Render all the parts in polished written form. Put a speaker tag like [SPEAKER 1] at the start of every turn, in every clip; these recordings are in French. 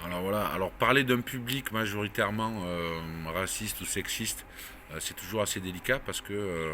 [SPEAKER 1] Alors voilà, alors parler d'un public majoritairement raciste ou sexiste, c'est toujours assez délicat parce que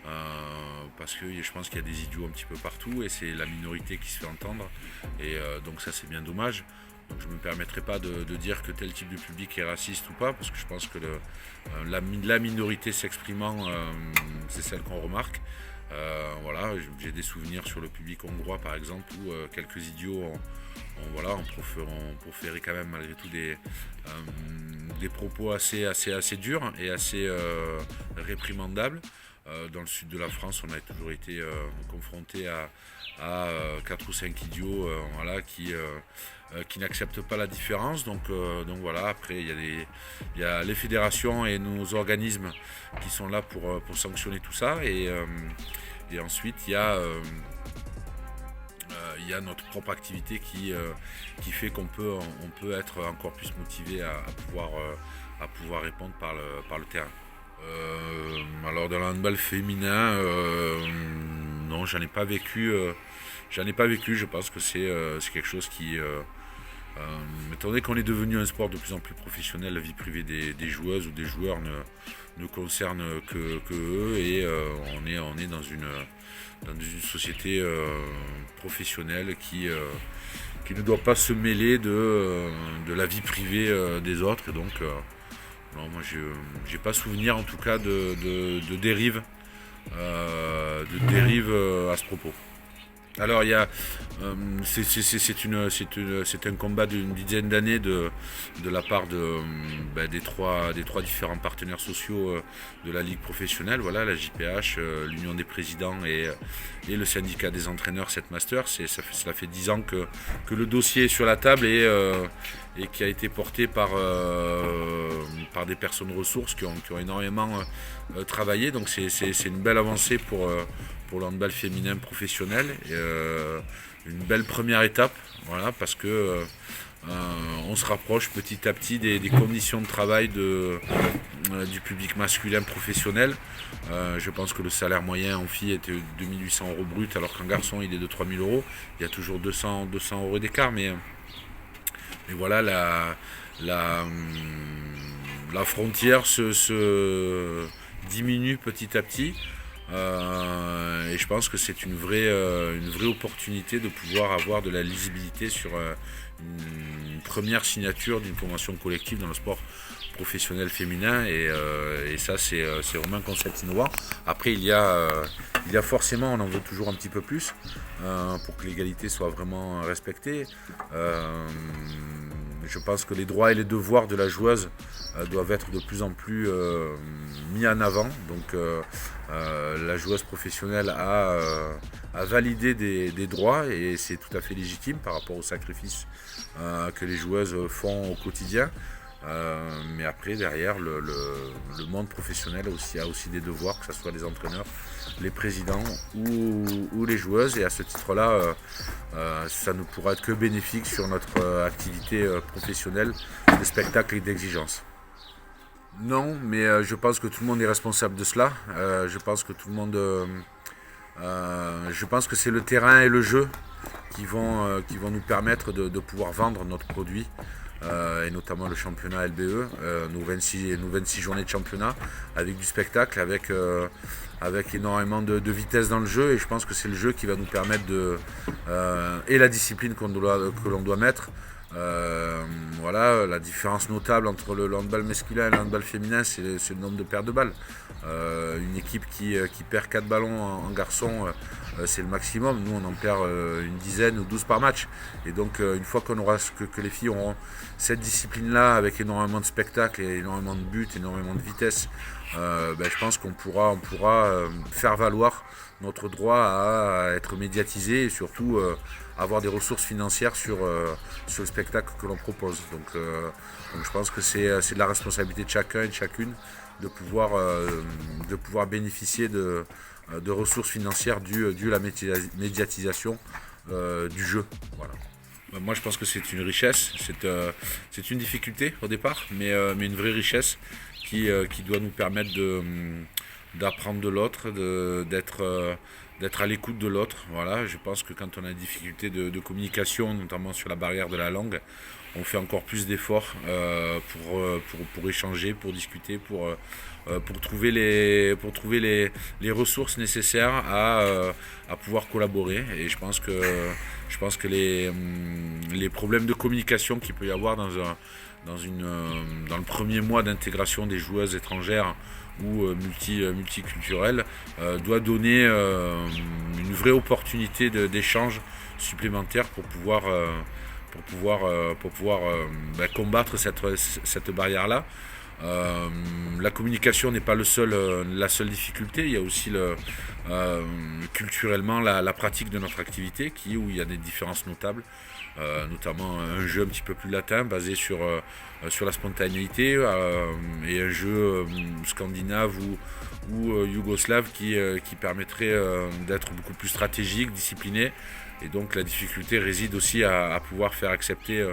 [SPEAKER 1] je pense qu'il y a des idiots un petit peu partout et c'est la minorité qui se fait entendre et donc ça c'est bien dommage. Donc je ne me permettrai pas de dire que tel type de public est raciste ou pas parce que je pense que la minorité s'exprimant, c'est celle qu'on remarque. Voilà, j'ai des souvenirs sur le public hongrois par exemple où quelques idiots ont proféré quand même malgré tout des propos assez durs et assez réprimandables. Dans le sud de la France, on a toujours été confronté à 4 ou 5 idiots voilà, qui n'acceptent pas la différence. Donc voilà, après il y a les fédérations et nos organismes qui sont là pour sanctionner tout ça. Et ensuite, il y a notre propre activité qui fait on peut être encore plus motivé à pouvoir répondre par le terrain. Alors dans le handball féminin, non, j'en ai pas vécu. Je pense que c'est quelque chose étant donné qu'on est devenu un sport de plus en plus professionnel, la vie privée des joueuses ou des joueurs ne concerne que eux et on est dans une société professionnelle qui ne doit pas se mêler de la vie privée des autres. Et donc, non, moi, j'ai pas souvenir en tout cas de dérive à ce propos. Alors, c'est un combat d'une dizaine d'années de la part des trois différents partenaires sociaux de la ligue professionnelle, voilà, la JPH, l'Union des présidents et le syndicat des entraîneurs, cette master. Cela fait 10 ans que le dossier est sur la table et qui a été porté par des personnes ressources qui ont énormément travaillé. Donc c'est une belle avancée pour le handball féminin professionnel. Une belle première étape, voilà, parce que on se rapproche petit à petit des conditions de travail du public masculin professionnel. Je pense que le salaire moyen en fille était de 2800 euros brut, alors qu'en garçon il est de 3000 euros. Il y a toujours 200 euros d'écart, mais voilà, la, la frontière se diminue petit à petit. Et je pense que c'est une vraie opportunité de pouvoir avoir de la lisibilité sur une première signature d'une convention collective dans le sport professionnel féminin. Et ça, c'est vraiment un concept innovant. Après, il y a forcément, on en veut toujours un petit peu plus pour que l'égalité soit vraiment respectée. Je pense que les droits et les devoirs de la joueuse doivent être de plus en plus mis en avant. Donc la joueuse professionnelle a validé des droits et c'est tout à fait légitime par rapport aux sacrifices que les joueuses font au quotidien. Mais après, derrière, le monde professionnel a aussi des devoirs, que ce soit les entraîneurs, les présidents ou les joueuses. Et à ce titre-là, ça ne pourra être que bénéfique sur notre activité professionnelle de spectacle et d'exigence. Non, mais je pense que tout le monde est responsable de cela. Je pense que tout le monde. Je pense que c'est le terrain et le jeu qui vont nous permettre de pouvoir vendre notre produit et notamment le championnat LBE, nos 26 journées de championnat avec du spectacle, avec énormément de vitesse dans le jeu et je pense que c'est le jeu qui va nous permettre et la discipline que l'on doit mettre. Voilà, la différence notable entre le handball masculin et le handball féminin, c'est le nombre de paires de balles. Une équipe qui perd 4 ballons en garçon, c'est le maximum. Nous, on en perd une dizaine ou 12 par match. Et donc, une fois que les filles auront cette discipline-là, avec énormément de spectacle, et énormément de buts, énormément de vitesse, je pense qu'on pourra faire valoir notre droit à être médiatisé et surtout avoir des ressources financières sur le spectacle que l'on propose. Donc je pense que c'est de la responsabilité de chacun et de chacune de pouvoir bénéficier de ressources financières dues à la médiatisation du jeu. Voilà. Moi, je pense que c'est une richesse, c'est une difficulté au départ, mais une vraie richesse qui doit nous permettre d'apprendre de l'autre, d'être à l'écoute de l'autre. Voilà, je pense que quand on a des difficultés de communication, notamment sur la barrière de la langue, on fait encore plus d'efforts pour échanger, pour discuter, pour trouver les ressources nécessaires à pouvoir collaborer. Et je pense que les problèmes de communication qu'il peut y avoir dans le premier mois d'intégration des joueuses étrangères ou multiculturelles doit donner une vraie opportunité d'échange supplémentaire pour pouvoir combattre cette barrière-là. La communication n'est pas la seule difficulté, il y a aussi culturellement la pratique de notre activité où il y a des différences notables, notamment un jeu un petit peu plus latin basé sur la spontanéité et un jeu scandinave ou yougoslave qui permettrait d'être beaucoup plus stratégique, discipliné. Et donc la difficulté réside aussi à pouvoir faire accepter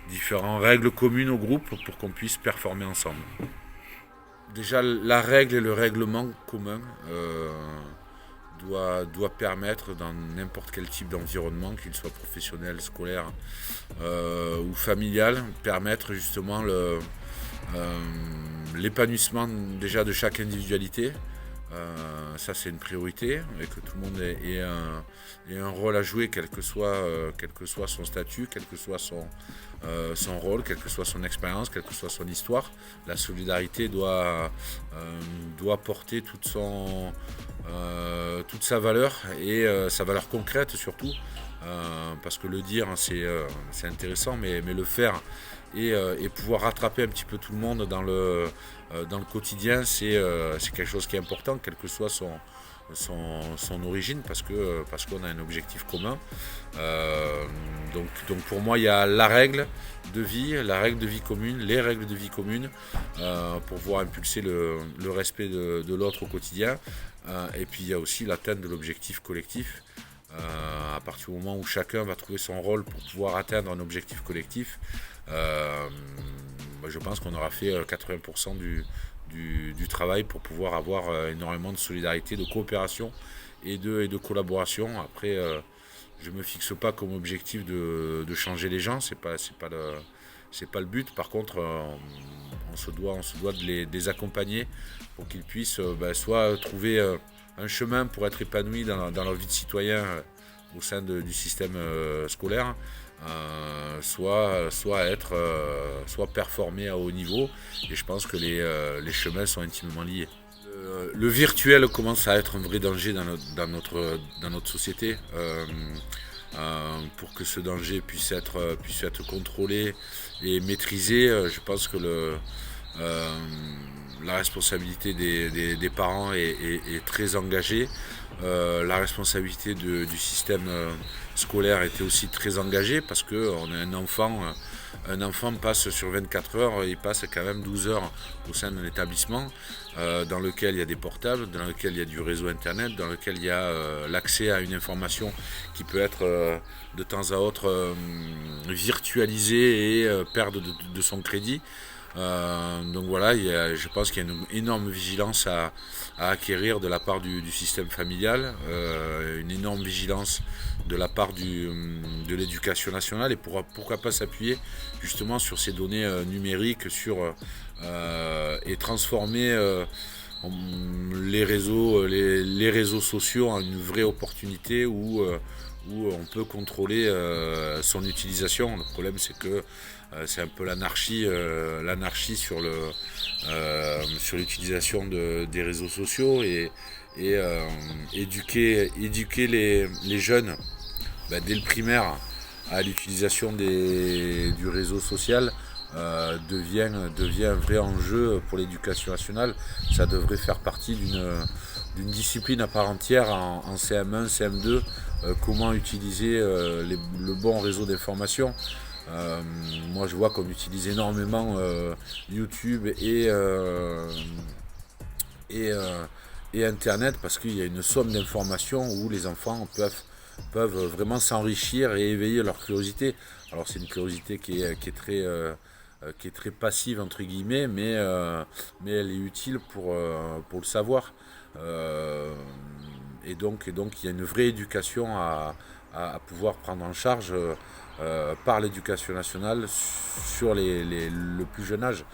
[SPEAKER 1] différentes règles communes au groupe pour qu'on puisse performer ensemble. Déjà, la règle et le règlement commun doit permettre dans n'importe quel type d'environnement, qu'il soit professionnel, scolaire ou familial, permettre justement l'épanouissement déjà de chaque individualité. Ça c'est une priorité et que tout le monde ait un rôle à jouer quel que soit son statut, quel que soit son rôle, quelle que soit son expérience, quelle que soit son histoire. La solidarité doit porter toute sa valeur et sa valeur concrète surtout, parce que le dire c'est intéressant mais le faire et pouvoir rattraper un petit peu tout le monde dans le quotidien, c'est quelque chose qui est important, quelle que soit son origine, parce qu'on a un objectif commun. Donc pour moi, il y a la règle de vie commune, les règles de vie commune, pour pouvoir impulser le respect de l'autre au quotidien. Et puis il y a aussi l'atteinte de l'objectif collectif. À partir du moment où chacun va trouver son rôle pour pouvoir atteindre un objectif collectif, je pense qu'on aura fait 80% du travail pour pouvoir avoir énormément de solidarité, de coopération et de collaboration. Après, je ne me fixe pas comme objectif de changer les gens, c'est pas le but. Par contre, on se doit de les accompagner pour qu'ils puissent soit trouver un chemin pour être épanouis dans leur vie de citoyen au sein du système scolaire, soit performer à haut niveau. Et je pense que les chemins sont intimement liés. Le virtuel commence à être un vrai danger dans notre société. Pour que ce danger puisse être contrôlé et maîtrisé, je pense que la responsabilité des parents est très engagée. La responsabilité du système scolaire était aussi très engagée parce qu'on a un enfant passe sur 24 heures, il passe quand même 12 heures au sein d'un établissement dans lequel il y a des portables, dans lequel il y a du réseau internet, dans lequel il y a l'accès à une information qui peut être de temps à autre virtualisée et perdre de son crédit. Donc voilà, je pense qu'il y a une énorme vigilance à acquérir de la part du système familial, une énorme vigilance de la part de l'éducation nationale, et pourquoi pas s'appuyer justement sur ces données numériques et transformer les réseaux sociaux en une vraie opportunité où on peut contrôler son utilisation. Le problème, c'est que c'est un peu l'anarchie sur l'utilisation des réseaux sociaux et éduquer les jeunes dès le primaire à l'utilisation du réseau social devient un vrai enjeu pour l'éducation nationale. Ça devrait faire partie d'une discipline à part entière en CM1, CM2, comment utiliser le bon réseau d'information. Moi je vois qu'on utilise énormément YouTube et Internet parce qu'il y a une somme d'informations où les enfants peuvent vraiment s'enrichir et éveiller leur curiosité. Alors c'est une curiosité qui est très passive entre guillemets, mais elle est utile pour le savoir. et donc il y a une vraie éducation à pouvoir prendre en charge par l'éducation nationale sur le plus jeune âge.